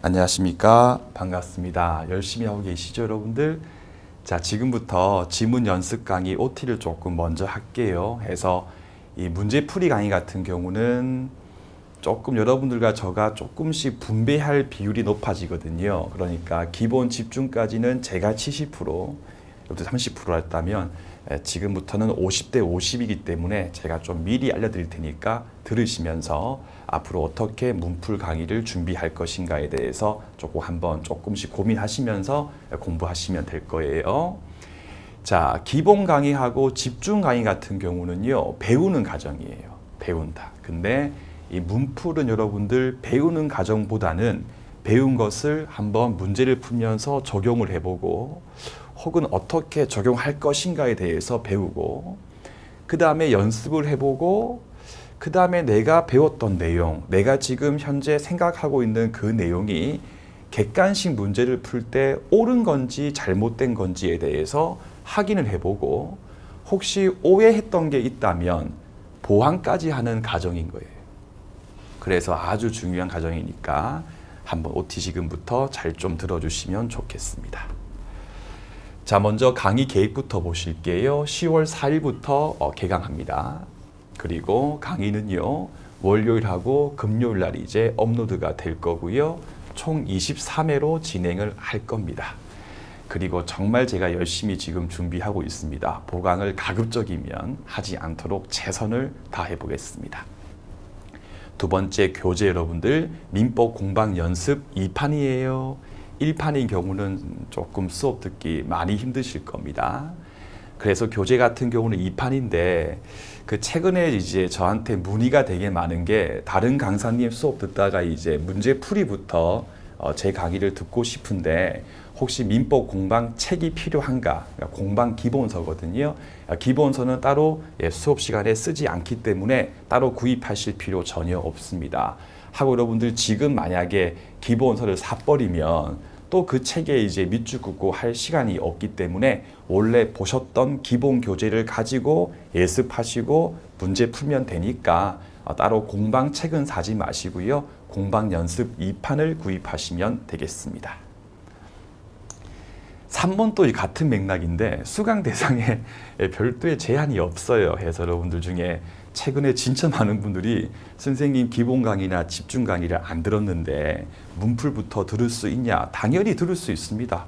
안녕하십니까. 반갑습니다. 열심히 하고 계시죠, 여러분들? 자, 지금부터 지문 연습 강의 OT를 조금 먼저 할게요. 해서 이 문제풀이 강의 같은 경우는 조금 여러분들과 저가 조금씩 분배할 비율이 높아지거든요. 그러니까 기본 집중까지는 제가 70%, 여러분들 30% 했다면 지금부터는 50대 50이기 때문에 제가 좀 미리 알려드릴 테니까 들으시면서 앞으로 어떻게 문풀 강의를 준비할 것인가에 대해서 조금씩 고민하시면서 공부하시면 될 거예요. 자, 기본 강의하고 집중 강의 같은 경우는요, 배우는 과정이에요. 배운다. 근데 이 문풀은 여러분들 배우는 과정보다는 배운 것을 한번 문제를 풀면서 적용을 해보고 혹은 어떻게 적용할 것인가에 대해서 배우고 그 다음에 연습을 해보고 그 다음에 내가 배웠던 내용, 내가 지금 현재 생각하고 있는 그 내용이 객관식 문제를 풀 때 옳은 건지 잘못된 건지에 대해서 확인을 해보고 혹시 오해했던 게 있다면 보완까지 하는 과정인 거예요. 그래서 아주 중요한 과정이니까 한번 OT 지금부터 잘 좀 들어주시면 좋겠습니다. 자, 먼저 강의 계획부터 보실게요. 10월 4일부터 개강합니다. 그리고 강의는요, 월요일하고 금요일 날 이제 업로드가 될 거고요. 총 23회로 진행을 할 겁니다. 그리고 정말 제가 열심히 지금 준비하고 있습니다. 보강을 가급적이면 하지 않도록 최선을 다해 보겠습니다. 두 번째 교재 여러분들, 민법 공방 연습 2판이에요. 1판인 경우는 조금 수업 듣기 많이 힘드실 겁니다. 그래서 교재 같은 경우는 2판인데 그 최근에 이제 저한테 문의가 되게 많은 게 다른 강사님 수업 듣다가 이제 문제풀이부터 제 강의를 듣고 싶은데 혹시 민법 공방 책이 필요한가? 그러니까 공방 기본서거든요. 기본서는 따로 수업 시간에 쓰지 않기 때문에 따로 구입하실 필요 전혀 없습니다. 하고 여러분들 지금 만약에 기본서를 사버리면 또 그 책에 이제 밑줄 긋고 할 시간이 없기 때문에 원래 보셨던 기본 교재를 가지고 예습하시고 문제 풀면 되니까 따로 공방 책은 사지 마시고요. 공방 연습 2판을 구입하시면 되겠습니다. 3번 또 같은 맥락인데 수강 대상에 별도의 제한이 없어요. 해서 여러분들 중에 최근에 진짜 많은 분들이 선생님 기본 강의나 집중 강의를 안 들었는데 문풀부터 들을 수 있냐? 당연히 들을 수 있습니다.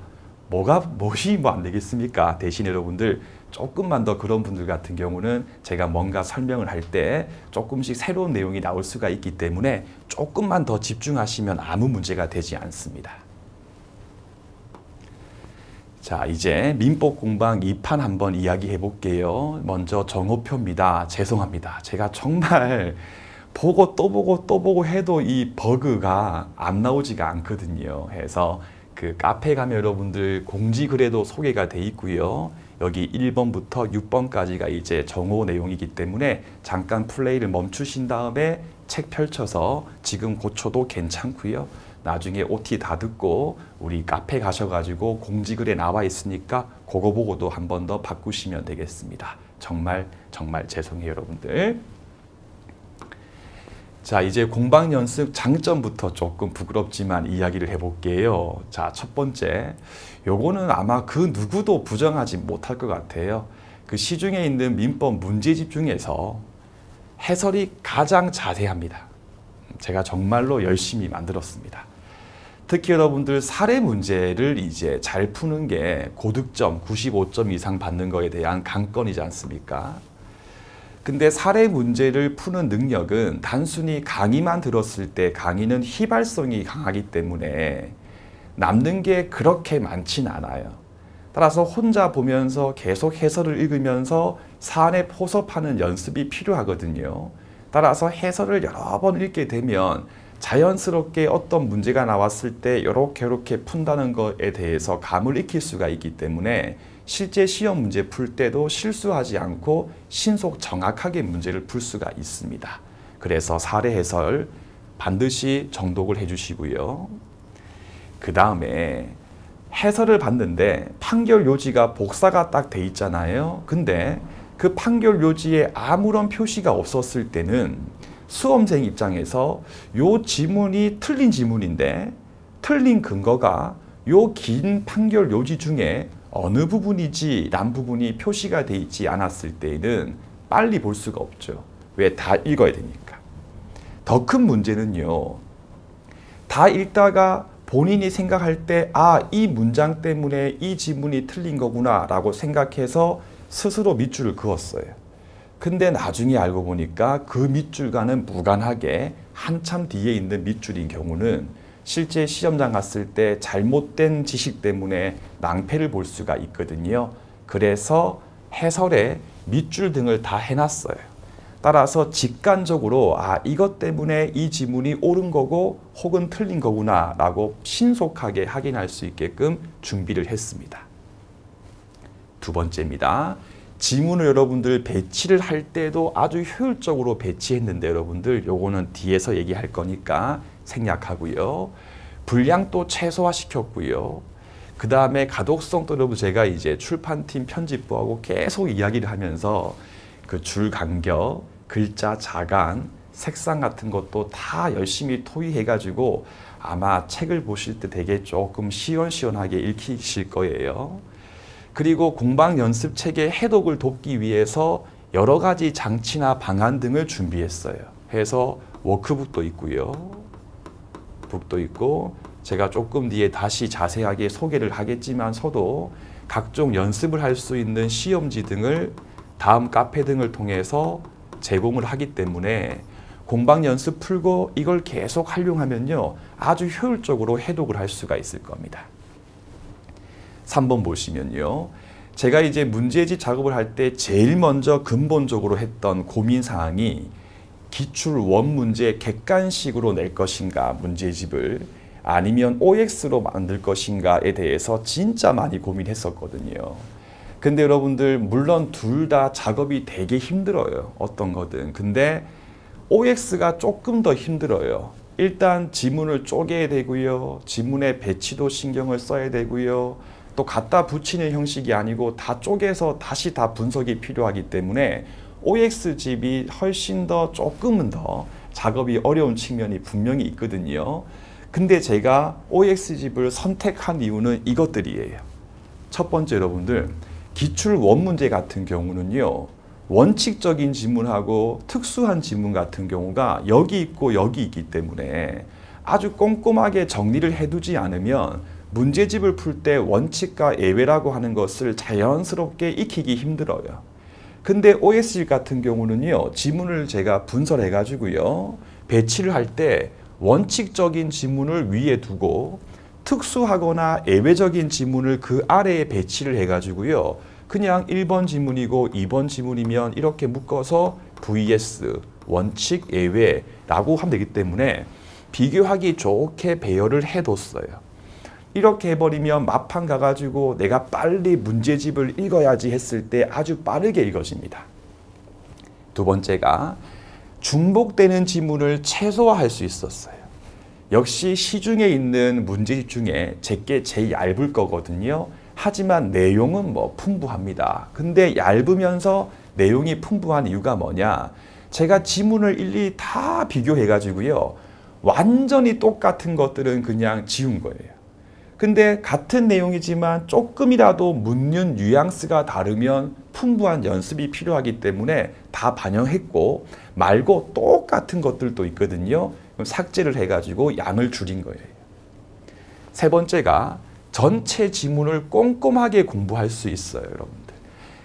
무엇이 안 되겠습니까? 대신 여러분들 조금만 더 그런 분들 같은 경우는 제가 뭔가 설명을 할 때 조금씩 새로운 내용이 나올 수가 있기 때문에 조금만 더 집중하시면 아무 문제가 되지 않습니다. 자, 이제 민법 공방 2판 한번 이야기해 볼게요. 먼저 정호표입니다. 죄송합니다. 제가 정말 보고 또 보고 또 보고 해도 이 버그가 안 나오지가 않거든요. 해서 그 카페 가면 여러분들 공지글에도 소개가 돼 있고요. 여기 1번부터 6번까지가 이제 정호 내용이기 때문에 잠깐 플레이를 멈추신 다음에 책 펼쳐서 지금 고쳐도 괜찮고요. 나중에 OT 다 듣고 우리 카페 가셔가지고 공지글에 나와 있으니까 그거 보고도 한 번 더 바꾸시면 되겠습니다. 정말 죄송해요, 여러분들. 자, 이제 공방 연습 장점부터 조금 부끄럽지만 이야기를 해볼게요. 자, 첫 번째, 요거는 아마 그 누구도 부정하지 못할 것 같아요. 그 시중에 있는 민법 문제집 중에서 해설이 가장 자세합니다. 제가 정말로 열심히 만들었습니다. 특히 여러분들 사례 문제를 이제 잘 푸는 게 고득점 95점 이상 받는 거에 대한 강건이지 않습니까? 근데 사례 문제를 푸는 능력은 단순히 강의만 들었을 때 강의는 휘발성이 강하기 때문에 남는 게 그렇게 많진 않아요. 따라서 혼자 보면서 계속 해설을 읽으면서 사안에 포섭하는 연습이 필요하거든요. 따라서 해설을 여러 번 읽게 되면 자연스럽게 어떤 문제가 나왔을 때 이렇게 푼다는 것에 대해서 감을 익힐 수가 있기 때문에 실제 시험 문제 풀 때도 실수하지 않고 신속 정확하게 문제를 풀 수가 있습니다. 그래서 사례 해설 반드시 정독을 해주시고요. 그 다음에 해설을 봤는데 판결 요지가 복사가 딱 돼 있잖아요. 근데 그 판결 요지에 아무런 표시가 없었을 때는 수험생 입장에서 요 지문이 틀린 지문인데 틀린 근거가 요 긴 판결 요지 중에 어느 부분이지 란 부분이 표시가 돼 있지 않았을 때에는 빨리 볼 수가 없죠. 왜? 다 읽어야 되니까. 더 큰 문제는요. 다 읽다가 본인이 생각할 때 이 문장 때문에 이 지문이 틀린 거구나 라고 생각해서 스스로 밑줄을 그었어요. 근데 나중에 알고 보니까 그 밑줄과는 무관하게 한참 뒤에 있는 밑줄인 경우는 실제 시험장 갔을 때 잘못된 지식 때문에 낭패를 볼 수가 있거든요. 그래서 해설에 밑줄 등을 다 해놨어요. 따라서 직관적으로 이것 때문에 이 지문이 옳은 거고 혹은 틀린 거구나 라고 신속하게 확인할 수 있게끔 준비를 했습니다. 두 번째입니다. 지문을 여러분들 배치를 할 때도 아주 효율적으로 배치했는데 여러분들 요거는 뒤에서 얘기할 거니까 생략하고요. 분량도 최소화시켰고요. 그 다음에 가독성도 여러분 제가 이제 출판팀 편집부하고 계속 이야기를 하면서 그 줄 간격, 글자 자간, 색상 같은 것도 다 열심히 토의해가지고 아마 책을 보실 때 되게 조금 시원시원하게 읽히실 거예요. 그리고 공방 연습책의 해독을 돕기 위해서 여러 가지 장치나 방안 등을 준비했어요. 해서 워크북도 있고요. 북도 있고 제가 조금 뒤에 다시 자세하게 소개를 하겠지만서도 각종 연습을 할 수 있는 시험지 등을 다음 카페 등을 통해서 제공을 하기 때문에 공방 연습 풀고 이걸 계속 활용하면요. 아주 효율적으로 해독을 할 수가 있을 겁니다. 3번 보시면요. 제가 이제 문제집 작업을 할 때 제일 먼저 근본적으로 했던 고민사항이 기출 원문제 객관식으로 낼 것인가 문제집을 아니면 OX로 만들 것인가에 대해서 진짜 많이 고민했었거든요. 근데 여러분들 물론 둘 다 작업이 되게 힘들어요. 어떤 거든. 근데 OX가 조금 더 힘들어요. 일단 지문을 쪼개야 되고요. 지문의 배치도 신경을 써야 되고요. 또 갖다 붙이는 형식이 아니고 다 쪼개서 다시 다 분석이 필요하기 때문에 OX집이 훨씬 더 조금은 더 작업이 어려운 측면이 분명히 있거든요. 근데 제가 OX집을 선택한 이유는 이것들이에요. 첫 번째 여러분들 기출 원문제 같은 경우는요. 원칙적인 지문하고 특수한 지문 같은 경우가 여기 있고 여기 있기 때문에 아주 꼼꼼하게 정리를 해두지 않으면 문제집을 풀 때 원칙과 예외라고 하는 것을 자연스럽게 익히기 힘들어요. 근데 OS집 같은 경우는요. 지문을 제가 분설해 가지고요. 배치를 할 때 원칙적인 지문을 위에 두고 특수하거나 예외적인 지문을 그 아래에 배치를 해 가지고요. 그냥 1번 지문이고 2번 지문이면 이렇게 묶어서 VS, 원칙, 예외라고 하면 되기 때문에 비교하기 좋게 배열을 해뒀어요. 이렇게 해버리면 마판 가가지고 내가 빨리 문제집을 읽어야지 했을 때 아주 빠르게 읽어집니다. 두 번째가 중복되는 지문을 최소화할 수 있었어요. 역시 시중에 있는 문제집 중에 제게 제일 얇을 거거든요. 하지만 내용은 풍부합니다. 근데 얇으면서 내용이 풍부한 이유가 뭐냐? 제가 지문을 일일이 다 비교해가지고요. 완전히 똑같은 것들은 그냥 지운 거예요. 근데 같은 내용이지만 조금이라도 묻는 뉘앙스가 다르면 풍부한 연습이 필요하기 때문에 다 반영했고 말고 똑같은 것들도 있거든요. 그럼 삭제를 해가지고 양을 줄인 거예요. 세 번째가 전체 지문을 꼼꼼하게 공부할 수 있어요, 여러분들.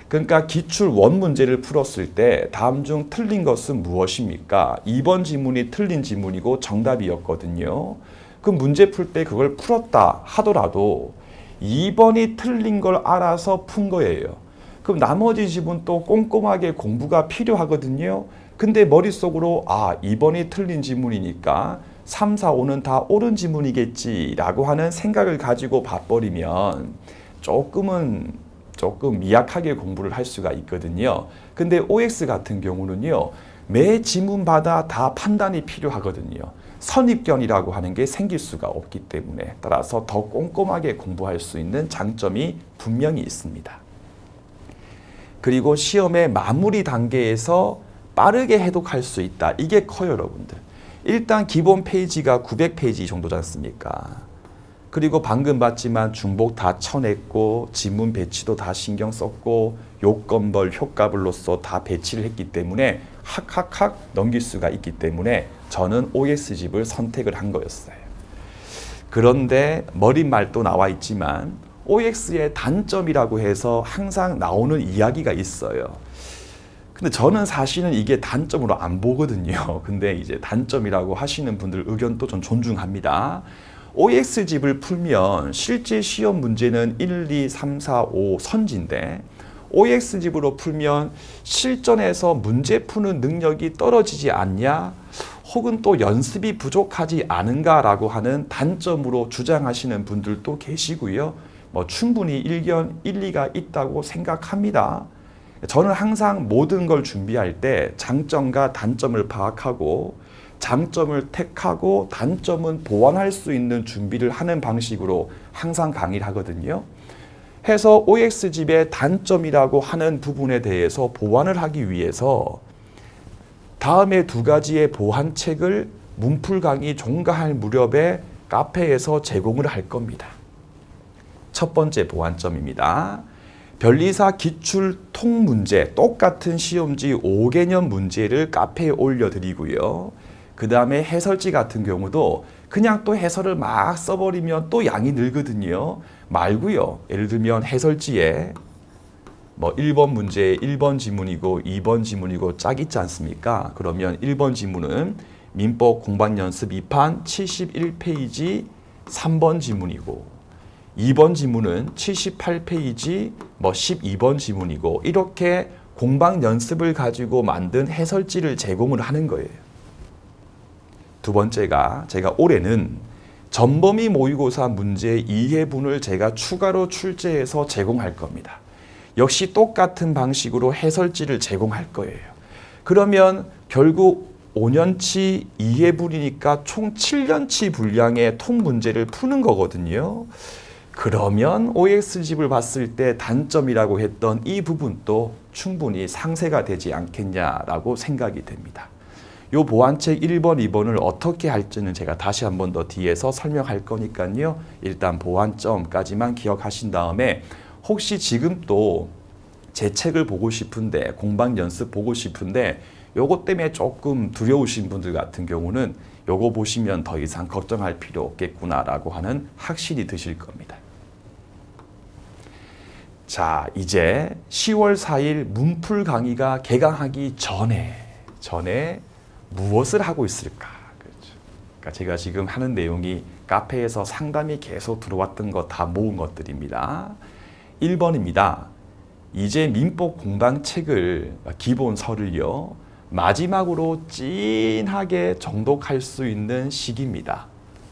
그러니까 기출 원문제를 풀었을 때 다음 중 틀린 것은 무엇입니까? 2번 지문이 틀린 지문이고 정답이었거든요. 그 문제 풀 때 그걸 풀었다 하더라도 2번이 틀린 걸 알아서 푼 거예요. 그럼 나머지 지문 또 꼼꼼하게 공부가 필요하거든요. 근데 머릿속으로 2번이 틀린 지문이니까 3, 4, 5는 다 옳은 지문이겠지라고 하는 생각을 가지고 봐버리면 조금 미약하게 공부를 할 수가 있거든요. 근데 OX 같은 경우는요. 매 지문마다 다 판단이 필요하거든요. 선입견이라고 하는 게 생길 수가 없기 때문에 따라서 더 꼼꼼하게 공부할 수 있는 장점이 분명히 있습니다. 그리고 시험의 마무리 단계에서 빠르게 해독할 수 있다. 이게 커요, 여러분들. 일단 기본 페이지가 900페이지 정도지 않습니까? 그리고 방금 봤지만 중복 다 쳐냈고 지문 배치도 다 신경 썼고 요건벌, 효과별로서 다 배치를 했기 때문에 학학학 넘길 수가 있기 때문에 저는 OX집을 선택을 한 거였어요. 그런데 머릿말도 나와 있지만 OX의 단점이라고 해서 항상 나오는 이야기가 있어요. 근데 저는 사실은 이게 단점으로 안 보거든요. 근데 이제 단점이라고 하시는 분들 의견도 좀 존중합니다. OX집을 풀면 실제 시험 문제는 1, 2, 3, 4, 5 선지인데 OX집으로 풀면 실전에서 문제 푸는 능력이 떨어지지 않냐? 혹은 또 연습이 부족하지 않은가라고 하는 단점으로 주장하시는 분들도 계시고요. 충분히 일리가 있다고 생각합니다. 저는 항상 모든 걸 준비할 때 장점과 단점을 파악하고 장점을 택하고 단점은 보완할 수 있는 준비를 하는 방식으로 항상 강의를 하거든요. 해서 OX집의 단점이라고 하는 부분에 대해서 보완을 하기 위해서 다음에 두 가지의 보완책을 문풀 강의 종가할 무렵에 카페에서 제공을 할 겁니다. 첫 번째 보완점입니다. 변리사 기출 통문제 똑같은 시험지 5개년 문제를 카페에 올려드리고요. 그 다음에 해설지 같은 경우도 그냥 또 해설을 막 써버리면 또 양이 늘거든요. 말고요. 예를 들면 해설지에 1번 문제 1번 지문이고 2번 지문이고 짝 있지 않습니까? 그러면 1번 지문은 민법 공방연습 2판 71페이지 3번 지문이고 2번 지문은 78페이지 12번 지문이고 이렇게 공방연습을 가지고 만든 해설지를 제공을 하는 거예요. 두 번째가 제가 올해는 전범위 모의고사 문제 이해분을 제가 추가로 출제해서 제공할 겁니다. 역시 똑같은 방식으로 해설지를 제공할 거예요. 그러면 결국 5년치 이해분이니까 총 7년치 분량의 통 문제를 푸는 거거든요. 그러면 OX집을 봤을 때 단점이라고 했던 이 부분도 충분히 상쇄가 되지 않겠냐라고 생각이 됩니다. 요 보완책 1번, 2번을 어떻게 할지는 제가 다시 한 번 더 뒤에서 설명할 거니까요. 일단 보완점까지만 기억하신 다음에 혹시 지금 또 제 책을 보고 싶은데 공방 연습 보고 싶은데 요거 때문에 조금 두려우신 분들 같은 경우는 요거 보시면 더 이상 걱정할 필요 없겠구나라고 하는 확신이 드실 겁니다. 자, 이제 10월 4일 문풀 강의가 개강하기 전에 무엇을 하고 있을까? 그렇죠. 그러니까 제가 지금 하는 내용이 카페에서 상담이 계속 들어왔던 거 다 모은 것들입니다. 1번입니다. 이제 민법 공방책을 기본서를요. 마지막으로 찐하게 정독할 수 있는 시기입니다.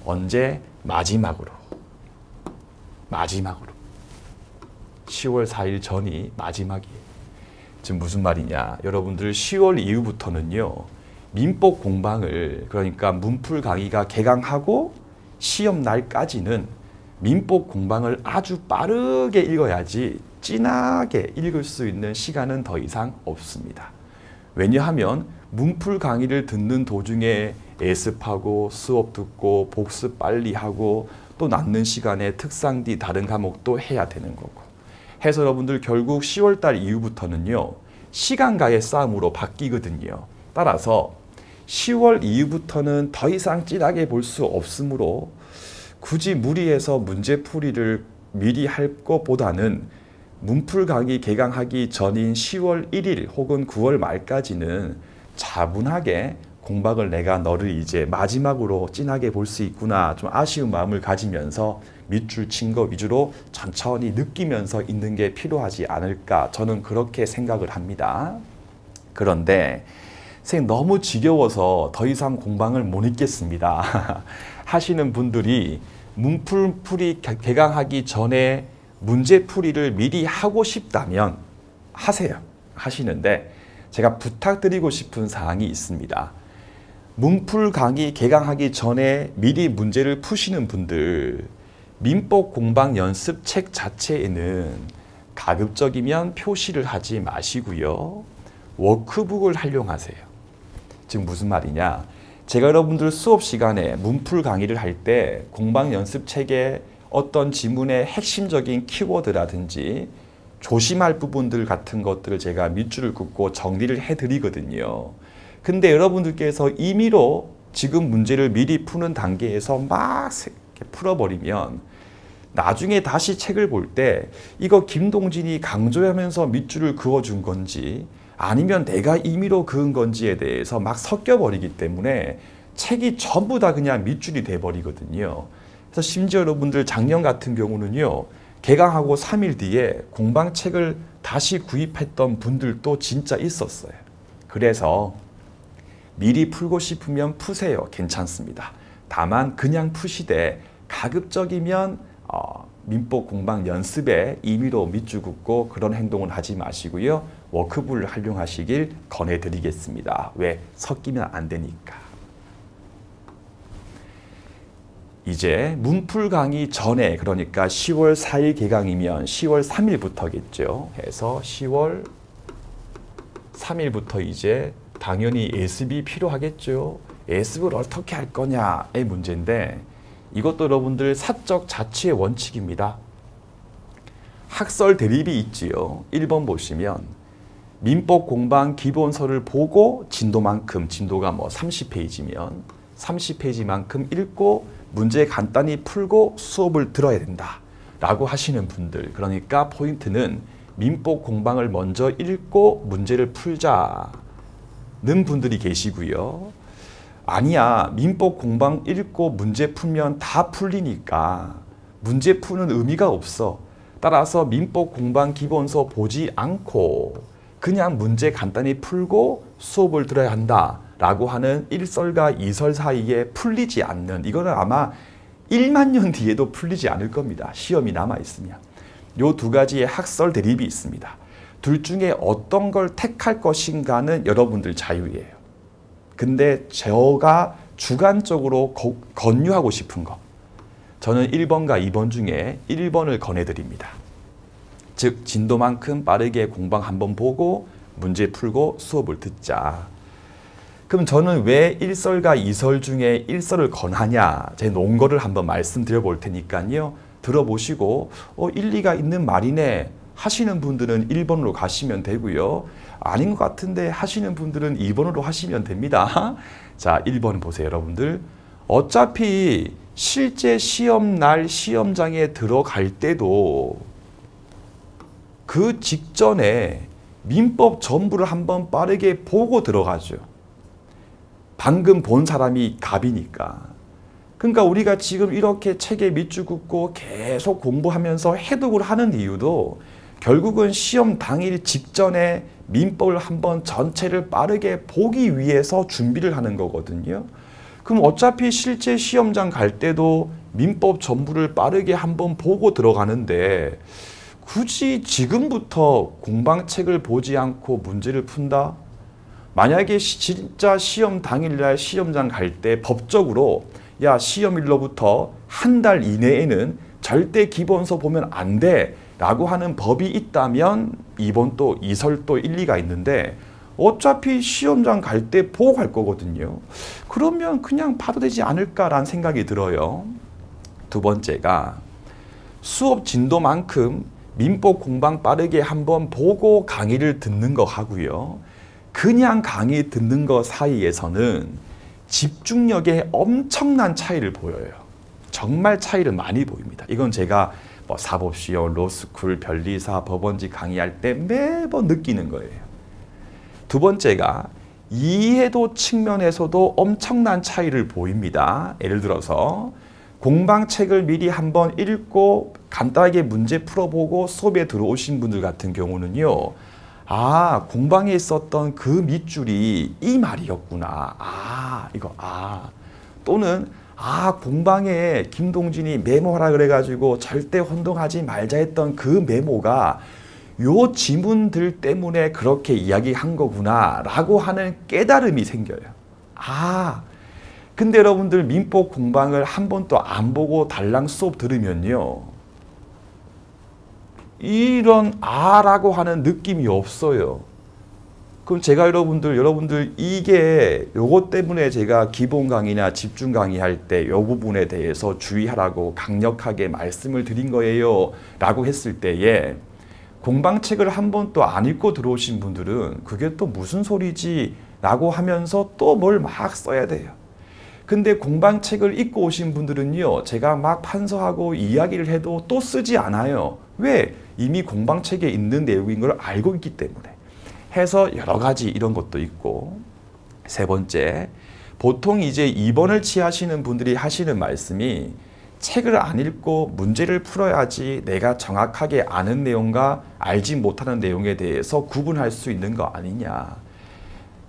언제? 마지막으로. 10월 4일 전이 마지막이에요. 지금 무슨 말이냐? 여러분들 10월 이후부터는요. 민법 공방을 그러니까 문풀 강의가 개강하고 시험 날까지는 민법 공방을 아주 빠르게 읽어야지 진하게 읽을 수 있는 시간은 더 이상 없습니다. 왜냐하면 문풀 강의를 듣는 도중에 예습하고 수업 듣고 복습 빨리 하고 또 남는 시간에 특상 뒤 다른 과목도 해야 되는 거고 해서 여러분들 결국 10월달 이후부터는요. 시간과의 싸움으로 바뀌거든요. 따라서 10월 이후부터는 더 이상 진하게 볼 수 없으므로 굳이 무리해서 문제풀이를 미리 할 것보다는 문풀 강의 개강하기 전인 10월 1일 혹은 9월 말까지는 차분하게 공방을 내가 너를 이제 마지막으로 진하게 볼 수 있구나 좀 아쉬운 마음을 가지면서 밑줄 친 거 위주로 천천히 느끼면서 있는 게 필요하지 않을까 저는 그렇게 생각을 합니다. 그런데 선생님 너무 지겨워서 더 이상 공방을 못 읽겠습니다 하시는 분들이 문풀이 개강하기 전에 문제풀이를 미리 하고 싶다면 하세요. 하시는데 제가 부탁드리고 싶은 사항이 있습니다. 문풀 강의 개강하기 전에 미리 문제를 푸시는 분들 민법 공방 연습 책 자체에는 가급적이면 표시를 하지 마시고요. 워크북을 활용하세요. 지금 무슨 말이냐? 제가 여러분들 수업 시간에 문풀 강의를 할 때 공방 연습 책에 어떤 지문의 핵심적인 키워드라든지 조심할 부분들 같은 것들을 제가 밑줄을 긋고 정리를 해드리거든요. 근데 여러분들께서 임의로 지금 문제를 미리 푸는 단계에서 막 풀어버리면 나중에 다시 책을 볼 때 이거 김동진이 강조하면서 밑줄을 그어준 건지 아니면 내가 임의로 그은 건지에 대해서 막 섞여버리기 때문에 책이 전부 다 그냥 밑줄이 돼버리거든요. 그래서 심지어 여러분들 작년 같은 경우는요. 개강하고 3일 뒤에 공방책을 다시 구입했던 분들도 진짜 있었어요. 그래서 미리 풀고 싶으면 푸세요. 괜찮습니다. 다만 그냥 푸시되 가급적이면 민법 공방 연습에 임의로 밑줄 긋고 그런 행동은 하지 마시고요. 워크북을 활용하시길 권해드리겠습니다. 왜? 섞이면 안 되니까. 이제 문풀 강의 전에 그러니까 10월 4일 개강이면 10월 3일부터겠죠. 해서 10월 3일부터 이제 당연히 예습이 필요하겠죠. 예습을 어떻게 할 거냐의 문제인데 이것도 여러분들 사적 자치의 원칙입니다. 학설 대립이 있지요. 1번 보시면 민법 공방 기본서를 보고 진도만큼, 진도가 뭐 30페이지면 30페이지만큼 읽고 문제 간단히 풀고 수업을 들어야 된다 라고 하시는 분들, 그러니까 포인트는 민법 공방을 먼저 읽고 문제를 풀자는 분들이 계시고요. 아니야, 민법 공방 읽고 문제 풀면 다 풀리니까 문제 푸는 의미가 없어. 따라서 민법 공방 기본서 보지 않고 그냥 문제 간단히 풀고 수업을 들어야 한다 라고 하는 1설과 2설 사이에 풀리지 않는, 이거는 아마 1만 년 뒤에도 풀리지 않을 겁니다. 시험이 남아있으면. 요 두 가지의 학설 대립이 있습니다. 둘 중에 어떤 걸 택할 것인가는 여러분들 자유예요. 근데 제가 주관적으로 권유하고 싶은 거, 저는 1번과 2번 중에 1번을 권해드립니다. 즉 진도만큼 빠르게 공방 한번 보고 문제 풀고 수업을 듣자. 그럼 저는 왜 1설과 2설 중에 1설을 권하냐, 제 논거를 한번 말씀드려 볼 테니까요. 들어보시고 일리가 있는 말이네 하시는 분들은 1번으로 가시면 되고요. 아닌 것 같은데 하시는 분들은 2번으로 하시면 됩니다. 자, 1번 보세요, 여러분들. 어차피 실제 시험날 시험장에 들어갈 때도 그 직전에 민법 전부를 한번 빠르게 보고 들어가죠. 방금 본 사람이 갑이니까. 그러니까 우리가 지금 이렇게 책에 밑줄 긋고 계속 공부하면서 해독을 하는 이유도 결국은 시험 당일 직전에 민법을 한번 전체를 빠르게 보기 위해서 준비를 하는 거거든요. 그럼 어차피 실제 시험장 갈 때도 민법 전부를 빠르게 한번 보고 들어가는데 굳이 지금부터 공방책을 보지 않고 문제를 푼다? 만약에 진짜 시험 당일날 시험장 갈 때 법적으로 야, 시험일로부터 한 달 이내에는 절대 기본서 보면 안 돼 라고 하는 법이 있다면 2번 또 2설 또 일리가 있는데 어차피 시험장 갈 때 보고 갈 거거든요. 그러면 그냥 봐도 되지 않을까라는 생각이 들어요. 두 번째가 수업 진도만큼 민법 공방 빠르게 한번 보고 강의를 듣는 거 하고요. 그냥 강의 듣는 거 사이에서는 집중력에 엄청난 차이를 보여요. 정말 차이를 많이 보입니다. 이건 제가 뭐 사법시험, 로스쿨, 변리사, 법원지 강의할 때 매번 느끼는 거예요. 두 번째가 이해도 측면에서도 엄청난 차이를 보입니다. 예를 들어서 공방책을 미리 한번 읽고 간단하게 문제 풀어보고 수업에 들어오신 분들 같은 경우는요. 아, 공방에 있었던 그 밑줄이 이 말이었구나. 또는 공방에 김동진이 메모하라 그래가지고 절대 혼동하지 말자 했던 그 메모가 요 지문들 때문에 그렇게 이야기한 거구나 라고 하는 깨달음이 생겨요. 근데 여러분들 민법 공방을 한 번도 안 보고 달랑 수업 들으면요. 이런 라고 하는 느낌이 없어요. 그럼 제가 여러분들 이게 요것 때문에 제가 기본 강의나 집중 강의할 때 요 부분에 대해서 주의하라고 강력하게 말씀을 드린 거예요 라고 했을 때에 공방책을 한 번 또 안 읽고 들어오신 분들은 그게 또 무슨 소리지 라고 하면서 또 뭘 막 써야 돼요. 근데 공방책을 읽고 오신 분들은요, 제가 막 판서하고 이야기를 해도 또 쓰지 않아요. 왜? 이미 공방책에 있는 내용인 걸 알고 있기 때문에. 해서 여러 가지 이런 것도 있고. 세 번째, 보통 이제 2번을 취하시는 분들이 하시는 말씀이 책을 안 읽고 문제를 풀어야지 내가 정확하게 아는 내용과 알지 못하는 내용에 대해서 구분할 수 있는 거 아니냐.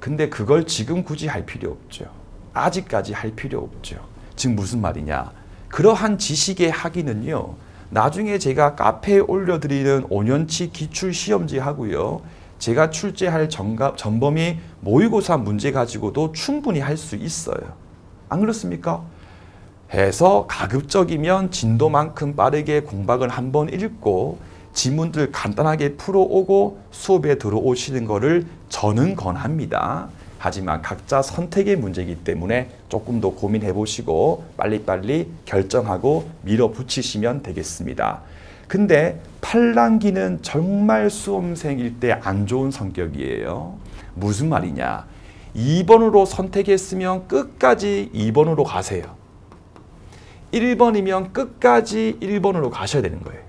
근데 그걸 지금 굳이 할 필요 없죠. 아직까지 할 필요 없죠. 지금 무슨 말이냐. 그러한 지식의 학위는요, 나중에 제가 카페에 올려드리는 5년치 기출시험지 하고요, 제가 출제할 전범위 모의고사 문제 가지고도 충분히 할 수 있어요. 안 그렇습니까? 해서 가급적이면 진도만큼 빠르게 공방을 한번 읽고 지문들 간단하게 풀어오고 수업에 들어오시는 거를 저는 권합니다. 하지만 각자 선택의 문제이기 때문에 조금 더 고민해 보시고 빨리빨리 결정하고 밀어붙이시면 되겠습니다. 근데 팔랑귀는 정말 수험생일 때 안 좋은 성격이에요. 무슨 말이냐. 2번으로 선택했으면 끝까지 2번으로 가세요. 1번이면 끝까지 1번으로 가셔야 되는 거예요.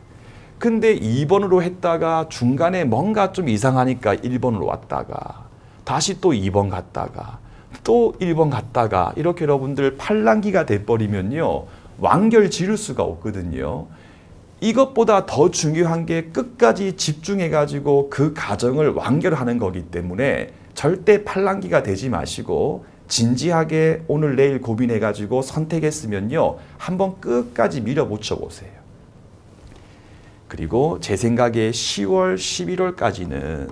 근데 2번으로 했다가 중간에 뭔가 좀 이상하니까 1번으로 왔다가 다시 또 2번 갔다가 또 1번 갔다가 이렇게 여러분들 팔랑귀가 돼버리면요, 완결 지를 수가 없거든요. 이것보다 더 중요한 게 끝까지 집중해가지고 그 과정을 완결하는 거기 때문에 절대 팔랑귀가 되지 마시고 진지하게 오늘 내일 고민해가지고 선택했으면요, 한번 끝까지 밀어붙여 보세요. 그리고 제 생각에 10월, 11월까지는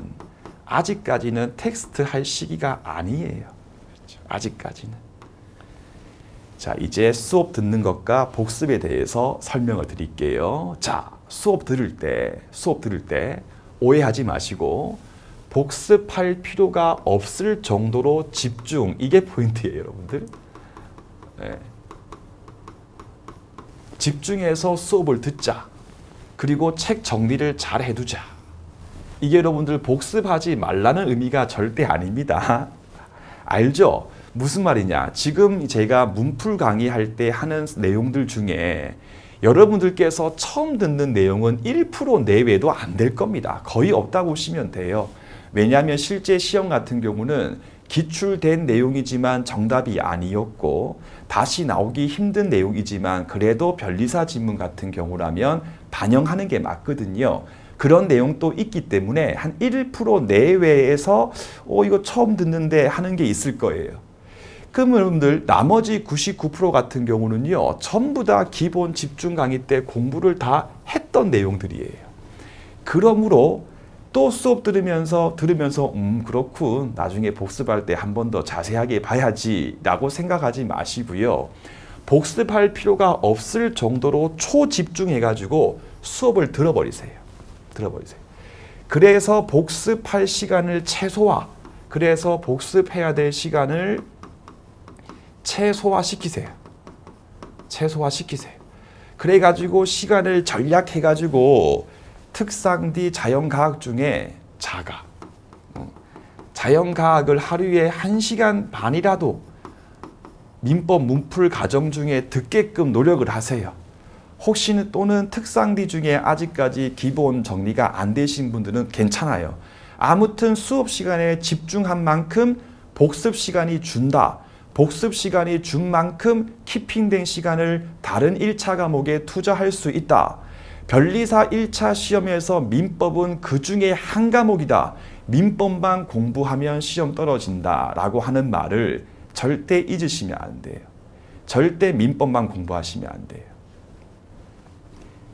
아직까지는 텍스트 할 시기가 아니에요. 그렇죠? 아직까지는. 자, 이제 수업 듣는 것과 복습에 대해서 설명을 드릴게요. 자, 수업 들을 때 오해하지 마시고 복습할 필요가 없을 정도로 집중, 이게 포인트예요, 여러분들. 네. 집중해서 수업을 듣자. 그리고 책 정리를 잘 해두자. 이게 여러분들 복습하지 말라는 의미가 절대 아닙니다. 알죠? 무슨 말이냐. 지금 제가 문풀 강의할 때 하는 내용들 중에 여러분들께서 처음 듣는 내용은 1% 내외도 안 될 겁니다. 거의 없다고 보시면 돼요. 왜냐하면 실제 시험 같은 경우는 기출된 내용이지만 정답이 아니었고 다시 나오기 힘든 내용이지만 그래도 변리사 지문 같은 경우라면 반영하는 게 맞거든요. 그런 내용도 있기 때문에 한 1% 내외에서 이거 처음 듣는데 하는 게 있을 거예요. 그럼 여러분들 나머지 99% 같은 경우는요, 전부 다 기본 집중 강의 때 공부를 다 했던 내용들이에요. 그러므로 또 수업 들으면서 그렇군, 나중에 복습할 때 한 번 더 자세하게 봐야지 라고 생각하지 마시고요. 복습할 필요가 없을 정도로 초집중해가지고 수업을 들어버리세요. 그래서 복습할 시간을 그래서 복습해야 될 시간을 최소화시키세요. 그래가지고 시간을 전략해가지고 특상 D 자연과학 중에 자연과학을 하루에 1시간 반이라도 민법 문풀 과정 중에 듣게끔 노력을 하세요. 혹시는 또는 특상 D 중에 아직까지 기본 정리가 안 되신 분들은 괜찮아요. 아무튼 수업 시간에 집중한 만큼 복습 시간이 준다. 복습 시간이 준 만큼 키핑된 시간을 다른 1차 과목에 투자할 수 있다. 변리사 1차 시험에서 민법은 그 중에 한 과목이다. 민법만 공부하면 시험 떨어진다 라고 하는 말을 절대 잊으시면 안 돼요. 절대 민법만 공부하시면 안 돼요.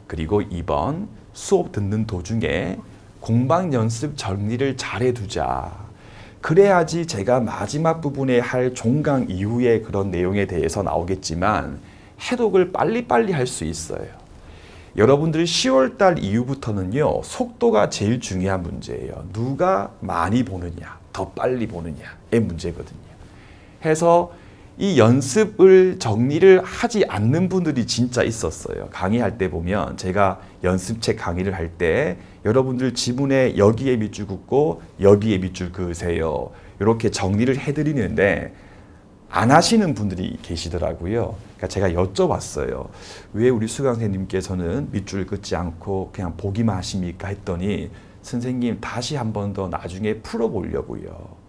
그리고 2번, 수업 듣는 도중에 공방 연습 정리를 잘 해두자. 그래야지 제가 마지막 부분에 할 종강 이후에 그런 내용에 대해서 나오겠지만 해독을 빨리빨리 할 수 있어요. 여러분들이 10월달 이후부터는요, 속도가 제일 중요한 문제예요. 누가 많이 보느냐, 더 빨리 보느냐의 문제거든요. 해서 이 연습을 정리를 하지 않는 분들이 진짜 있었어요. 강의할 때 보면 제가 연습책 강의를 할 때 여러분들 지문에 여기에 밑줄 긋고 여기에 밑줄 그으세요. 이렇게 정리를 해드리는데 안 하시는 분들이 계시더라고요. 그러니까 제가 여쭤봤어요. 왜 우리 수강생님께서는 밑줄 긋지 않고 그냥 보기만 하십니까? 했더니 선생님 다시 한 번 더 나중에 풀어보려고요.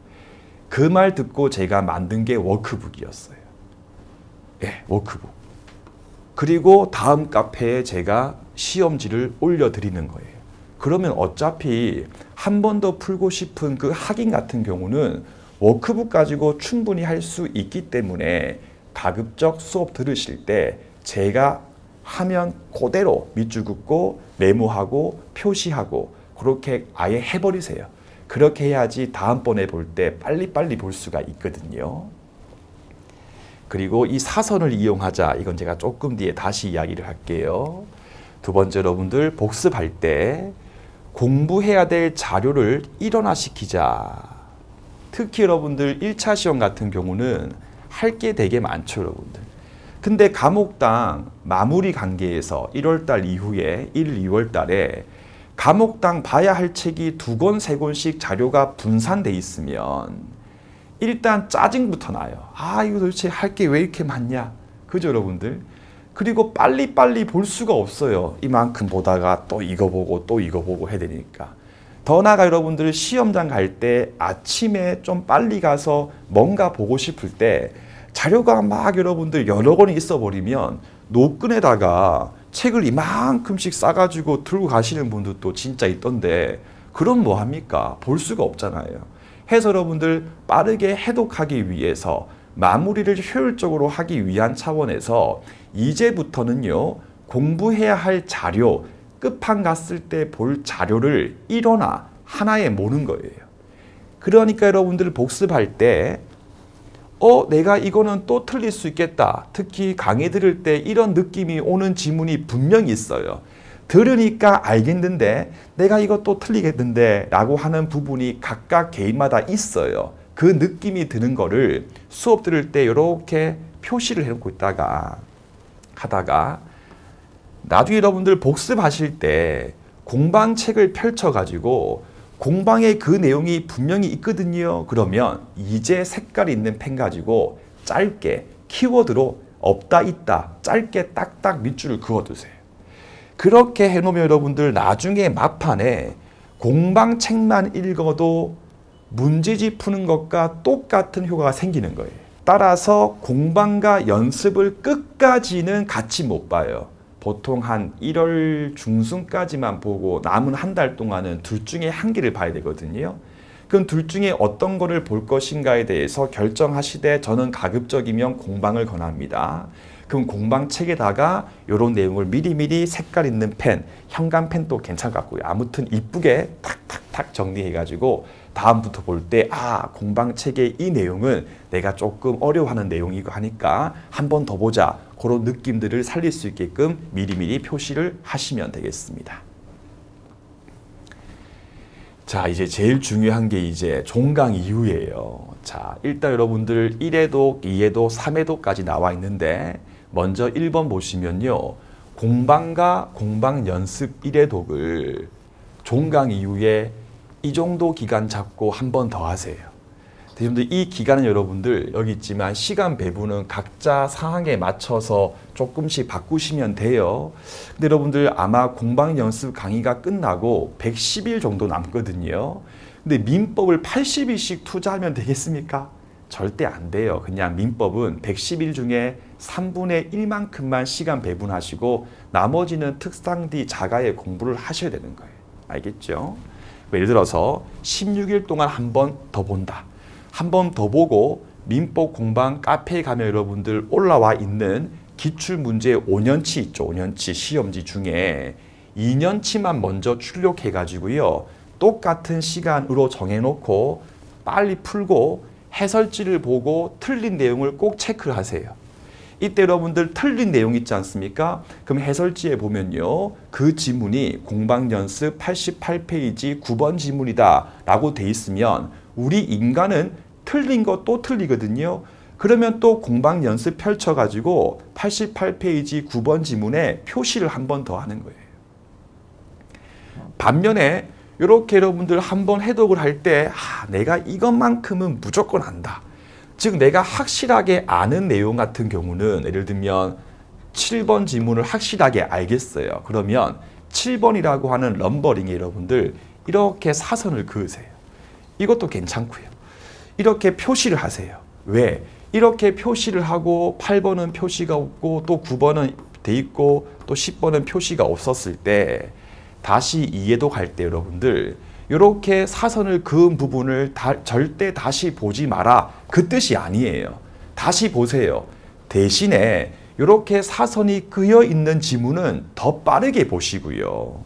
그 말 듣고 제가 만든 게 워크북이었어요. 예, 워크북. 그리고 다음 카페에 제가 시험지를 올려드리는 거예요. 그러면 어차피 한 번 더 풀고 싶은 그 확인 같은 경우는 워크북 가지고 충분히 할 수 있기 때문에 가급적 수업 들으실 때 제가 하면 그대로 밑줄 긋고 메모하고 표시하고 그렇게 아예 해버리세요. 그렇게 해야지 다음번에 볼 때 빨리빨리 볼 수가 있거든요. 그리고 이 사선을 이용하자. 이건 제가 조금 뒤에 다시 이야기를 할게요. 두 번째, 여러분들 복습할 때 공부해야 될 자료를 일원화시키자. 특히 여러분들 1차 시험 같은 경우는 할 게 되게 많죠, 여러분들. 근데 과목당 마무리 관계에서 1월달 이후에 1, 2월 달에 과목당 봐야 할 책이 2권, 3권씩 자료가 분산돼 있으면 일단 짜증부터 나요. 아, 이거 도대체 할 게 왜 이렇게 많냐? 그죠, 여러분들? 그리고 빨리빨리 볼 수가 없어요. 이만큼 보다가 또 이거 보고 또 이거 보고 해야 되니까. 더 나아가 여러분들 시험장 갈 때 아침에 좀 빨리 가서 뭔가 보고 싶을 때 자료가 막 여러분들 여러 권이 있어 버리면 노끈에다가 책을 이만큼씩 싸가지고 들고 가시는 분들도 진짜 있던데 그럼 뭐합니까? 볼 수가 없잖아요. 해서 여러분들 빠르게 해독하기 위해서 마무리를 효율적으로 하기 위한 차원에서 이제부터는요, 공부해야 할 자료, 끝판 갔을 때 볼 자료를 일어나 하나에 모는 거예요. 그러니까 여러분들 복습할 때 내가 이거는 또 틀릴 수 있겠다. 특히 강의 들을 때 이런 느낌이 오는 지문이 분명히 있어요. 들으니까 알겠는데 내가 이거 또 틀리겠는데 라고 하는 부분이 각각 개인마다 있어요. 그 느낌이 드는 거를 수업 들을 때 이렇게 표시를 해놓고 있다가 하다가 나중에 여러분들 복습하실 때 공방책을 펼쳐가지고 공방에 그 내용이 분명히 있거든요. 그러면 이제 색깔 있는 펜 가지고 짧게 키워드로 없다 있다 짧게 딱딱 밑줄을 그어두세요. 그렇게 해놓으면 여러분들 나중에 막판에 공방책만 읽어도 문제집 푸는 것과 똑같은 효과가 생기는 거예요. 따라서 공방과 연습을 끝까지는 같이 못 봐요. 보통 한 1월 중순까지만 보고 남은 한 달 동안은 둘 중에 한 개를 봐야 되거든요. 그럼 둘 중에 어떤 거를 볼 것인가에 대해서 결정하시되 저는 가급적이면 공방을 권합니다. 그럼 공방책에다가 이런 내용을 미리미리 색깔 있는 펜, 형광펜도 괜찮겠고요. 아무튼 이쁘게 탁탁탁 정리해가지고 다음부터 볼 때 공방책의 이 내용은 내가 조금 어려워하는 내용이고 하니까 한 번 더 보자. 그런 느낌들을 살릴 수 있게끔 미리미리 표시를 하시면 되겠습니다. 자, 이제 제일 중요한 게 이제 종강 이후예요. 자, 일단 여러분들 1회독, 2회독, 3회독까지 나와 있는데 먼저 1번 보시면요. 공방과 공방 연습 1회독을 종강 이후에 이 정도 기간 잡고 한 번 더 하세요. 여러분들 이 기간은 여러분들 여기 있지만 시간 배분은 각자 상황에 맞춰서 조금씩 바꾸시면 돼요. 근데 여러분들 아마 공방 연습 강의가 끝나고 110일 정도 남거든요. 근데 민법을 80일씩 투자하면 되겠습니까? 절대 안 돼요. 그냥 민법은 110일 중에 3분의 1만큼만 시간 배분하시고 나머지는 특상디 자가의 공부를 하셔야 되는 거예요. 알겠죠? 예를 들어서 16일 동안 한 번 더 본다. 한 번 더 보고 민법 공방 카페에 가면 여러분들 올라와 있는 기출문제 5년치 있죠. 5년치 시험지 중에 2년치만 먼저 출력해 가지고요. 똑같은 시간으로 정해놓고 빨리 풀고 해설지를 보고 틀린 내용을 꼭 체크를 하세요. 이때 여러분들 틀린 내용 있지 않습니까? 그럼 해설지에 보면요. 그 지문이 공방연습 88페이지 9번 지문이다 라고 돼 있으면 우리 인간은 틀린 거 또 틀리거든요. 그러면 또 공방 연습 펼쳐가지고 88페이지 9번 지문에 표시를 한 번 더 하는 거예요. 반면에 이렇게 여러분들 한번 해독을 할 때 내가 이것만큼은 무조건 안다. 즉 내가 확실하게 아는 내용 같은 경우는 예를 들면 7번 지문을 확실하게 알겠어요. 그러면 7번이라고 하는 넘버링에 여러분들 이렇게 사선을 그으세요. 이것도 괜찮고요. 이렇게 표시를 하세요. 왜? 이렇게 표시를 하고 8번은 표시가 없고 또 9번은 돼 있고 또 10번은 표시가 없었을 때 다시 이해도 갈 때 여러분들 이렇게 사선을 그은 부분을 절대 다시 보지 마라. 그 뜻이 아니에요. 다시 보세요. 대신에 이렇게 사선이 그여 있는 지문은 더 빠르게 보시고요.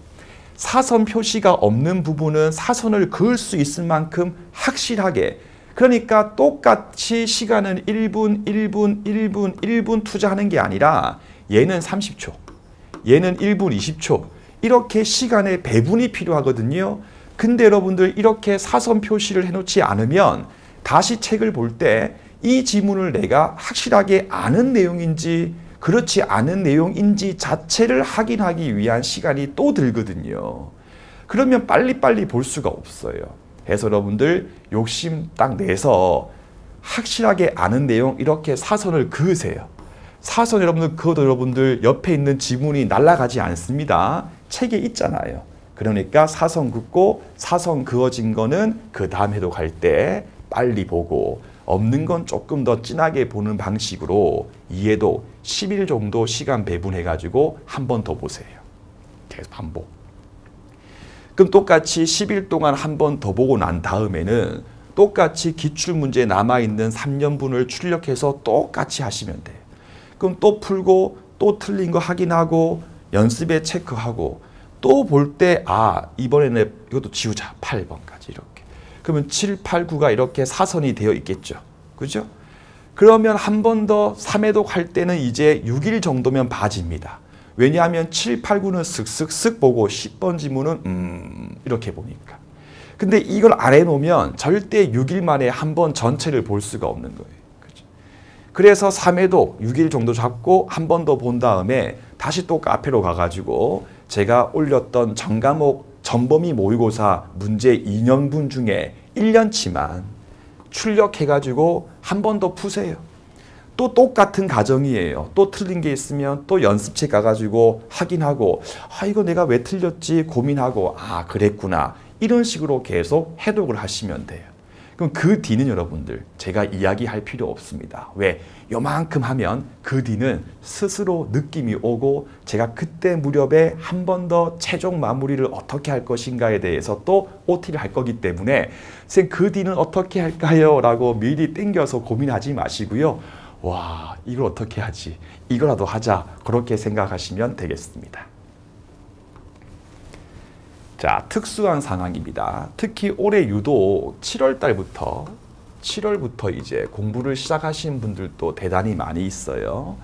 사선 표시가 없는 부분은 사선을 그을 수 있을 만큼 확실하게, 그러니까 똑같이 시간은 1분, 1분, 1분, 1분 투자하는 게 아니라 얘는 30초, 얘는 1분 20초 이렇게 시간의 배분이 필요하거든요. 근데 여러분들 이렇게 사선 표시를 해놓지 않으면 다시 책을 볼 때 이 지문을 내가 확실하게 아는 내용인지 그렇지 않은 내용인지 자체를 확인하기 위한 시간이 또 들거든요. 그러면 빨리빨리 볼 수가 없어요. 그래서 여러분들 욕심 딱 내서 확실하게 아는 내용 이렇게 사선을 그으세요. 사선 여러분들 그어도 여러분들 옆에 있는 지문이 날아가지 않습니다. 책에 있잖아요. 그러니까 사선 긋고 사선 그어진 거는 그 다음 해독할 때 빨리 보고 없는 건 조금 더 진하게 보는 방식으로 이해도 10일 정도 시간 배분해가지고 한 번 더 보세요. 계속 반복. 그럼 똑같이 10일 동안 한 번 더 보고 난 다음에는 똑같이 기출문제 남아있는 3년분을 출력해서 똑같이 하시면 돼요. 그럼 또 풀고 또 틀린 거 확인하고 연습에 체크하고 또 볼 때 이번에는 이것도 지우자. 8번까지 이렇게. 그러면 7, 8, 9가 이렇게 사선이 되어 있겠죠. 그죠? 그러면 한 번 더 3회독 할 때는 이제 6일 정도면 봐집니다. 왜냐하면 7, 8, 9는 쓱쓱쓱 보고 10번 지문은 이렇게 보니까. 근데 이걸 안 해놓으면 절대 6일 만에 한 번 전체를 볼 수가 없는 거예요. 그죠? 그래서 3회독 6일 정도 잡고 한 번 더 본 다음에 다시 또 카페로 가가지고 제가 올렸던 전과목 전범위 모의고사 문제 2년분 중에 1년치만 출력해가지고 한 번 더 푸세요. 또 똑같은 과정이에요. 또 틀린 게 있으면 또 연습책 가가지고 확인하고 이거 내가 왜 틀렸지 고민하고 그랬구나. 이런 식으로 계속 해독을 하시면 돼요. 그럼 그 뒤는 여러분들 제가 이야기할 필요 없습니다. 왜? 요만큼 하면 그 뒤는 스스로 느낌이 오고 제가 그때 무렵에 한 번 더 최종 마무리를 어떻게 할 것인가에 대해서 또 OT를 할 거기 때문에 선생님 그 뒤는 어떻게 할까요? 라고 미리 땡겨서 고민하지 마시고요. 와, 이걸 어떻게 하지? 이거라도 하자. 그렇게 생각하시면 되겠습니다. 자, 특수한 상황입니다. 특히 올해 유독 7월부터 이제 공부를 시작하신 분들도 대단히 많이 있어요.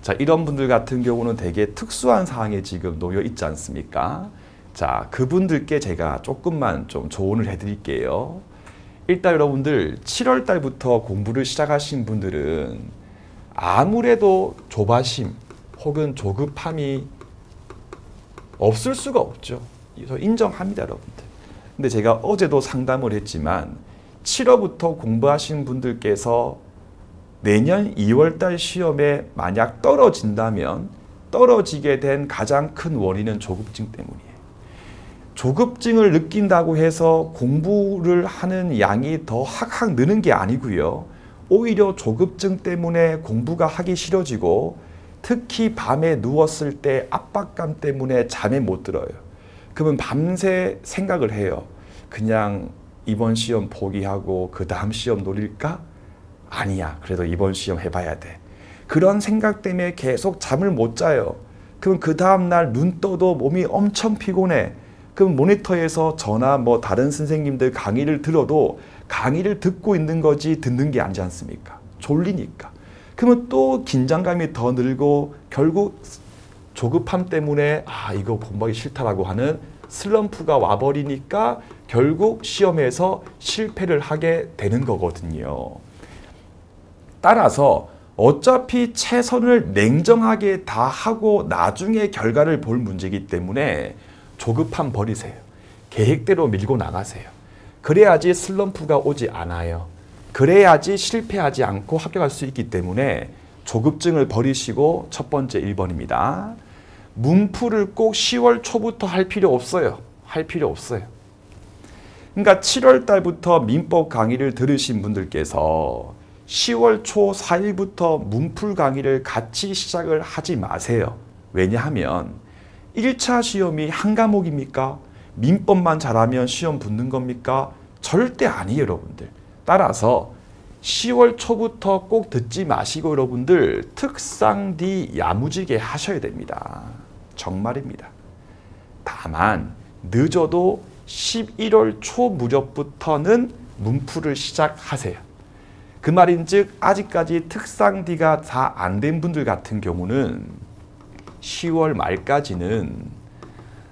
자, 이런 분들 같은 경우는 되게 특수한 상황에 지금 놓여 있지 않습니까? 자, 그분들께 제가 조금만 좀 조언을 해드릴게요. 일단 여러분들 7월부터 공부를 시작하신 분들은 아무래도 조바심 혹은 조급함이 없을 수가 없죠. 인정합니다, 여러분들. 근데 제가 어제도 상담을 했지만 7월부터 공부하신 분들께서 내년 2월달 시험에 만약 떨어진다면 떨어지게 된 가장 큰 원인은 조급증 때문이에요. 조급증을 느낀다고 해서 공부를 하는 양이 더 확 느는 게 아니고요. 오히려 조급증 때문에 공부가 하기 싫어지고 특히 밤에 누웠을 때 압박감 때문에 잠에 못 들어요. 그러면 밤새 생각을 해요. 그냥 이번 시험 포기하고 그 다음 시험 노릴까? 아니야. 그래도 이번 시험 해봐야 돼. 그런 생각 때문에 계속 잠을 못 자요. 그럼 그 다음 날 눈 떠도 몸이 엄청 피곤해. 그럼 모니터에서 저나 다른 선생님들 강의를 들어도 강의를 듣고 있는 거지 듣는 게 아니지 않습니까? 졸리니까. 그러면 또 긴장감이 더 늘고 결국 조급함 때문에 이거 공부하기 싫다라고 하는 슬럼프가 와버리니까 결국 시험에서 실패를 하게 되는 거거든요. 따라서 어차피 최선을 냉정하게 다 하고 나중에 결과를 볼 문제이기 때문에 조급함 버리세요. 계획대로 밀고 나가세요. 그래야지 슬럼프가 오지 않아요. 그래야지 실패하지 않고 합격할 수 있기 때문에 조급증을 버리시고 첫 번째 1번입니다. 문풀을 꼭 10월 초부터 할 필요 없어요. 할 필요 없어요. 그러니까 7월 달부터 민법 강의를 들으신 분들께서 10월 초 4일부터 문풀 강의를 같이 시작을 하지 마세요. 왜냐하면 1차 시험이 한 과목입니까? 민법만 잘하면 시험 붙는 겁니까? 절대 아니에요, 여러분들. 따라서 10월 초부터 꼭 듣지 마시고 여러분들 특상 D 야무지게 하셔야 됩니다. 정말입니다. 다만 늦어도 11월 초 무렵부터는 문풀을 시작하세요. 그 말인즉 아직까지 특상 D가 다 안 된 분들 같은 경우는 10월 말까지는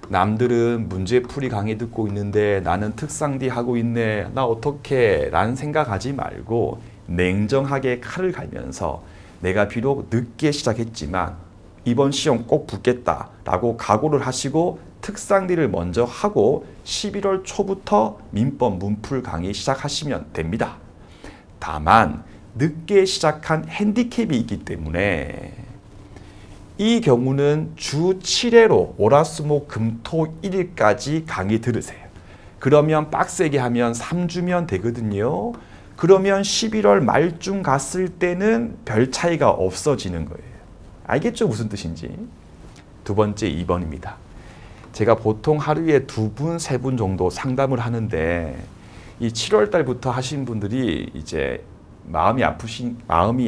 남들은 문제풀이 강의 듣고 있는데 나는 특상 D 하고 있네. 나 어떡해? 라는 생각하지 말고 냉정하게 칼을 갈면서 내가 비록 늦게 시작했지만 이번 시험 꼭 붙겠다 라고 각오를 하시고 특상 D를 먼저 하고 11월 초부터 민법 문풀 강의 시작하시면 됩니다. 다만 늦게 시작한 핸디캡이 있기 때문에 이 경우는 주 7회로 월화수목금토일까지 강의 들으세요. 그러면 빡세게 하면 3주면 되거든요. 그러면 11월 말쯤 갔을 때는 별 차이가 없어지는 거예요. 알겠죠? 무슨 뜻인지. 두 번째 2번입니다. 제가 보통 하루에 2분, 3분 정도 상담을 하는데 이 7월 달부터 하신 분들이 이제 마음이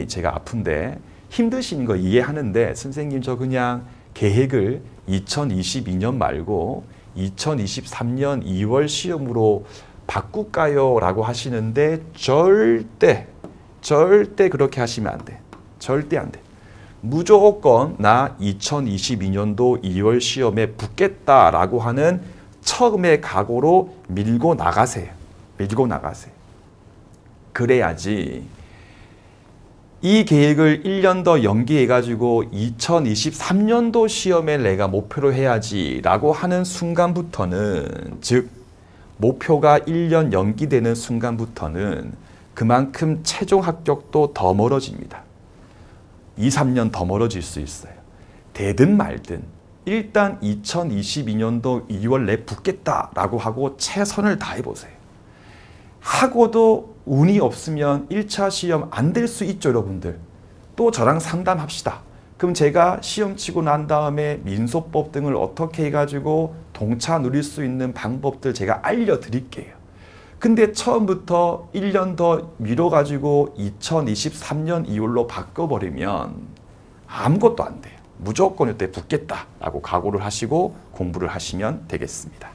제가 아픈데 힘드신 거 이해하는데 선생님 저 그냥 계획을 2022년 말고 2023년 2월 시험으로 바꿀까요? 라고 하시는데 절대 그렇게 하시면 안 돼. 절대 안 돼. 무조건 나 2022년도 2월 시험에 붙겠다라고 하는 처음의 각오로 밀고 나가세요. 밀고 나가세요. 그래야지 이 계획을 1년 더 연기해가지고 2023년도 시험에 내가 목표로 해야지 라고 하는 순간부터는 즉 목표가 1년 연기되는 순간부터는 그만큼 최종 합격도 더 멀어집니다. 2, 3년 더 멀어질 수 있어요. 되든 말든 일단 2022년도 2월 내 붙겠다라고 하고 최선을 다해보세요. 하고도 운이 없으면 1차 시험 안 될 수 있죠, 여러분들. 또 저랑 상담합시다. 그럼 제가 시험 치고 난 다음에 민소법 등을 어떻게 해가지고 동차 누릴 수 있는 방법들 제가 알려드릴게요. 근데 처음부터 1년 더 미뤄가지고 2023년 2월로 바꿔버리면 아무것도 안 돼요. 무조건 이때 붙겠다라고 각오를 하시고 공부를 하시면 되겠습니다.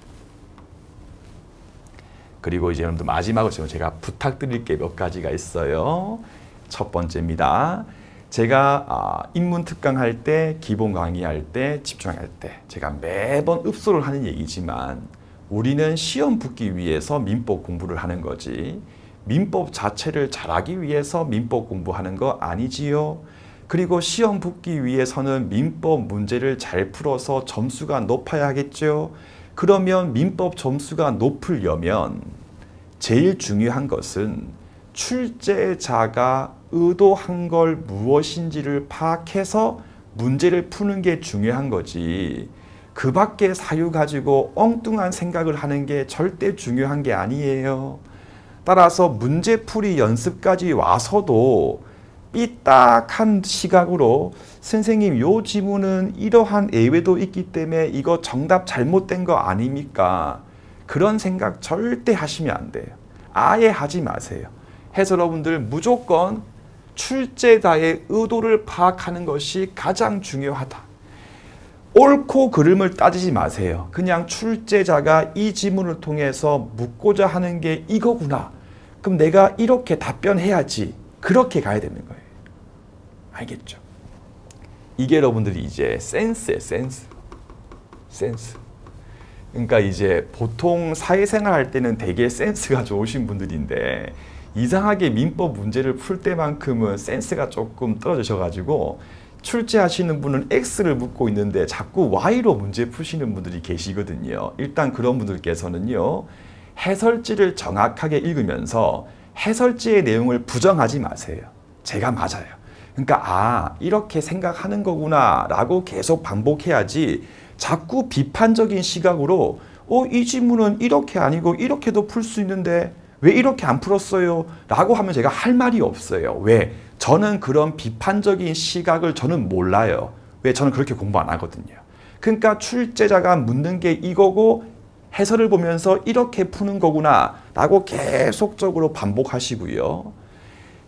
그리고 이제 여러분들 마지막으로 제가 부탁드릴 게 몇 가지가 있어요. 첫 번째입니다. 제가 인문 특강 할 때, 기본 강의할 때, 집중할 때 제가 매번 읍소를 하는 얘기지만 우리는 시험 붙기 위해서 민법 공부를 하는 거지 민법 자체를 잘하기 위해서 민법 공부하는 거 아니지요. 그리고 시험 붙기 위해서는 민법 문제를 잘 풀어서 점수가 높아야 하겠죠. 그러면 민법 점수가 높으려면 제일 중요한 것은 출제자가 의도한 걸 무엇인지를 파악해서 문제를 푸는 게 중요한 거지 그 밖에 사유 가지고 엉뚱한 생각을 하는 게 절대 중요한 게 아니에요. 따라서 문제풀이 연습까지 와서도 삐딱한 시각으로 선생님 요 지문은 이러한 예외도 있기 때문에 이거 정답 잘못된 거 아닙니까? 그런 생각 절대 하시면 안 돼요. 아예 하지 마세요. 해서 여러분들 무조건 출제자의 의도를 파악하는 것이 가장 중요하다. 옳고 그름을 따지지 마세요. 그냥 출제자가 이 지문을 통해서 묻고자 하는 게 이거구나. 그럼 내가 이렇게 답변해야지. 그렇게 가야 되는 거예요. 알겠죠? 이게 여러분들이 이제 센스예요. 센스. 그러니까 이제 보통 사회생활 할 때는 되게 센스가 좋으신 분들인데 이상하게 민법 문제를 풀 때만큼은 센스가 조금 떨어지셔가지고 출제하시는 분은 X를 묻고 있는데 자꾸 Y로 문제 푸시는 분들이 계시거든요. 일단 그런 분들께서는요, 해설지를 정확하게 읽으면서 해설지의 내용을 부정하지 마세요. 제가 맞아요. 그러니까 이렇게 생각하는 거구나 라고 계속 반복해야지 자꾸 비판적인 시각으로 이 지문은 이렇게 아니고 이렇게도 풀 수 있는데 왜 이렇게 안 풀었어요? 라고 하면 제가 할 말이 없어요. 왜? 저는 그런 비판적인 시각을 저는 몰라요. 왜? 저는 그렇게 공부 안 하거든요. 그러니까 출제자가 묻는 게 이거고 해설을 보면서 이렇게 푸는 거구나 라고 계속적으로 반복하시고요.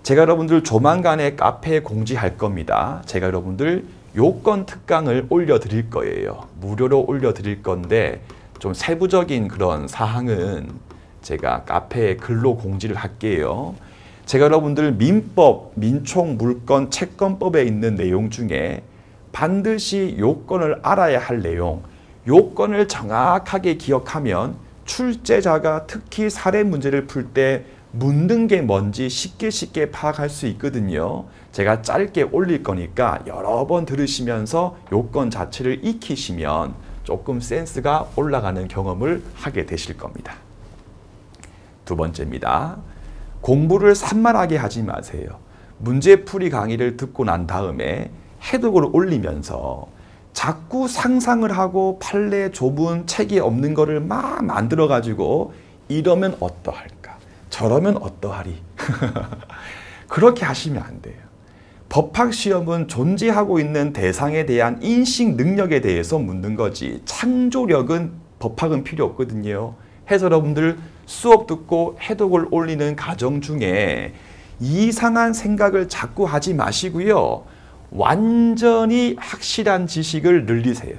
제가 여러분들 조만간에 카페에 공지할 겁니다. 제가 여러분들 요건 특강을 올려드릴 거예요. 무료로 올려드릴 건데 좀 세부적인 그런 사항은 제가 카페에 글로 공지를 할게요. 제가 여러분들 민법, 민총, 물권, 채권법에 있는 내용 중에 반드시 요건을 알아야 할 내용, 요건을 정확하게 기억하면 출제자가 특히 사례 문제를 풀 때 묻는 게 뭔지 쉽게 파악할 수 있거든요. 제가 짧게 올릴 거니까 여러 번 들으시면서 요건 자체를 익히시면 조금 센스가 올라가는 경험을 하게 되실 겁니다. 두 번째입니다. 공부를 산만하게 하지 마세요. 문제풀이 강의를 듣고 난 다음에 해독을 올리면서 자꾸 상상을 하고 판례 좁은 책이 없는 거를 막 만들어가지고 이러면 어떠할까? 저러면 어떠하리? 그렇게 하시면 안 돼요. 법학시험은 존재하고 있는 대상에 대한 인식 능력에 대해서 묻는 거지 창조력은 법학은 필요 없거든요. 해서 여러분들 수업 듣고 해독을 올리는 과정 중에 이상한 생각을 자꾸 하지 마시고요. 완전히 확실한 지식을 늘리세요.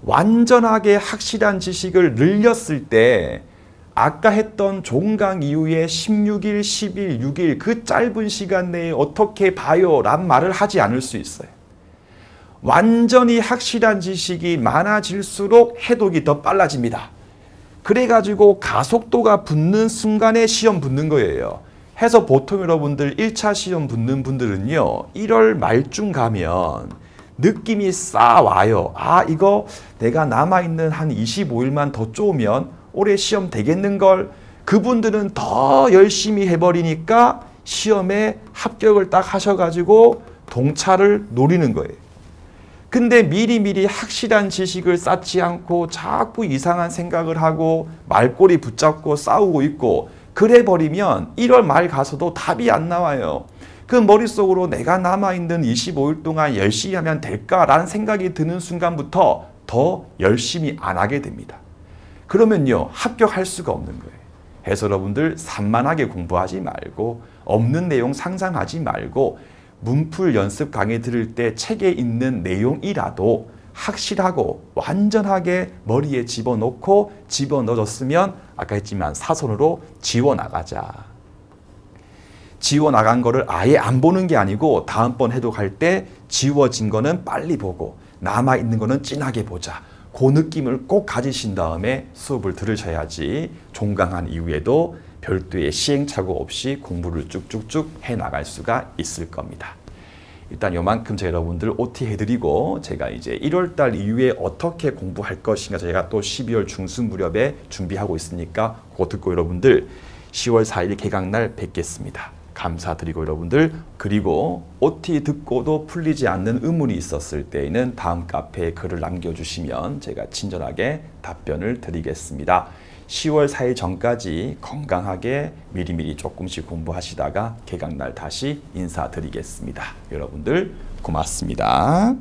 완전하게 확실한 지식을 늘렸을 때 아까 했던 종강 이후에 16일, 10일, 6일 그 짧은 시간 내에 어떻게 봐요? 란 말을 하지 않을 수 있어요. 완전히 확실한 지식이 많아질수록 해독이 더 빨라집니다. 그래가지고 가속도가 붙는 순간에 시험 붙는 거예요. 해서 보통 여러분들 1차 시험 붙는 분들은요. 1월 말쯤 가면 느낌이 와요. 이거 내가 남아있는 한 25일만 더 쪼으면 올해 시험 되겠는걸. 그분들은 더 열심히 해버리니까 시험에 합격을 딱 하셔가지고 동차를 노리는 거예요. 근데 미리미리 확실한 지식을 쌓지 않고 자꾸 이상한 생각을 하고 말꼬리 붙잡고 싸우고 있고 그래 버리면 1월 말 가서도 답이 안 나와요. 그 머릿속으로 내가 남아있는 25일 동안 열심히 하면 될까라는 생각이 드는 순간부터 더 열심히 안 하게 됩니다. 그러면요 합격할 수가 없는 거예요. 해서 여러분들 산만하게 공부하지 말고 없는 내용 상상하지 말고 문풀 연습 강의 들을 때 책에 있는 내용이라도 확실하고 완전하게 머리에 집어넣고 집어넣었으면 아까 했지만 사선으로 지워나가자. 지워나간 거를 아예 안 보는 게 아니고 다음번 해독할 때 지워진 거는 빨리 보고 남아있는 거는 진하게 보자. 그 느낌을 꼭 가지신 다음에 수업을 들으셔야지 종강한 이후에도 별도의 시행착오 없이 공부를 쭉쭉쭉 해나갈 수가 있을 겁니다. 일단 요만큼 제가 여러분들 OT 해드리고 제가 이제 1월달 이후에 어떻게 공부할 것인가 제가 또 12월 중순 무렵에 준비하고 있으니까 그거 듣고 여러분들 10월 4일 개강날 뵙겠습니다. 감사드리고 여러분들 그리고 OT 듣고도 풀리지 않는 의문이 있었을 때에는 다음 카페에 글을 남겨주시면 제가 친절하게 답변을 드리겠습니다. 10월 4일 전까지 건강하게 미리미리 조금씩 공부하시다가 개강날 다시 인사드리겠습니다. 여러분들 고맙습니다.